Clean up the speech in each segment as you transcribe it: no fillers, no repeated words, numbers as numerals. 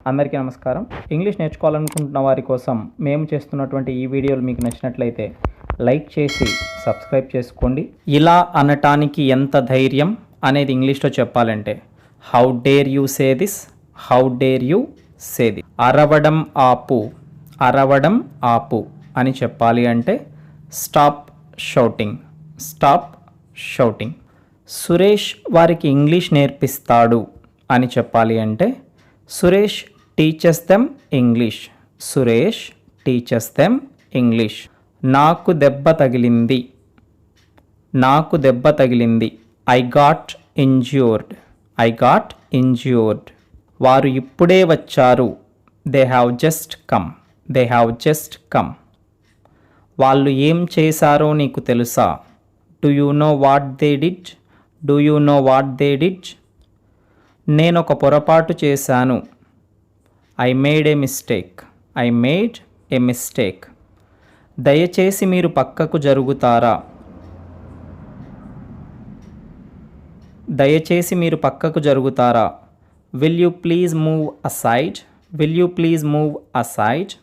అందరికీ నమస్కారం. ఇంగ్లీష్ నేర్చుకోవాలనుకుంటున్న వారి కోసం మేము చేస్తున్నటువంటి ఈ వీడియోలు మీకు నచ్చినట్లయితే లైక్ చేసి సబ్స్క్రైబ్ చేసుకోండి. ఇలా అనటానికి ఎంత ధైర్యం అనేది ఇంగ్లీష్లో చెప్పాలంటే how dare you say this, how dare you say this. అరవడం ఆపు, అరవడం ఆపు అని చెప్పాలి అంటే stop shouting, stop shouting. Suresh వారికి ఇంగ్లీష్ నేర్పిస్తాడు అని చెప్పాలి అంటే Suresh teachers them English, Suresh teachers them English. నాకు దెబ్బ తగిలింది, నాకు దెబ్బ తగిలింది. I got injured, I got injured. వారు ఇప్పుడే వచ్చారు, they have just come, they have just come. వాళ్ళు ఏం చేశారో నీకు తెలుసా, do you know what they did, do you know what they did. నేను ఒక పొరపాటు చేశాను, I made a mistake, I made a mistake. దయచేసి మీరు పక్కకు జరుగుతారా, దయచేసి మీరు పక్కకు జరుగుతారా. Will you please move aside, will you please move aside.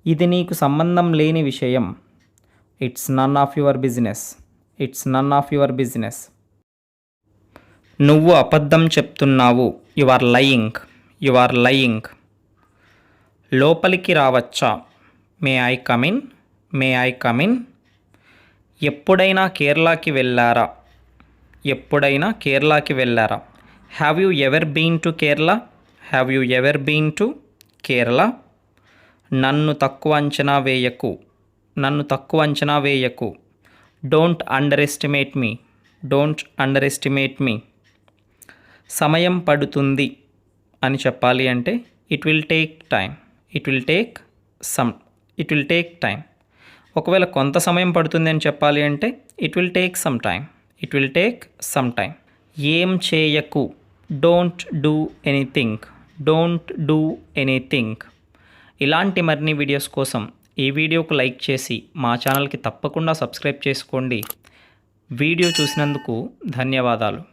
ఇది నీకు సంబంధం లేని విషయం, it's none of your business, it's none of your business. నువ్వు అబద్ధం చెప్తున్నావు, you are lying, you are lying. లోపలికి రావచ్చా, may I come in, May I come in. ఎప్పుడైనా కేరళకి వెళ్ళారా, ఎప్పుడైనా కేరళకి వెళ్ళారా. Have you ever been to Kerala, have you ever been to Kerala. నన్ను తక్కువ అంచనా వేయకు, నన్ను తక్కువ అంచనా వేయకు. Don't underestimate me, don't underestimate me. సమయం పడుతుంది అని చెప్పాలి అంటే it will take time, it will take some, it will take time. ఒకవేళ కొంత సమయం పడుతుంది అని చెప్పాలి అంటే it will take some time, it will take some time. ఏం చేయకు, don't do anything, don't do anything. ఇలాంటి మరిన్ని వీడియోస్ కోసం ఈ వీడియోకు లైక్ చేసి మా ఛానల్కి తప్పకుండా సబ్స్క్రైబ్ చేసుకోండి. వీడియో చూసినందుకు ధన్యవాదాలు.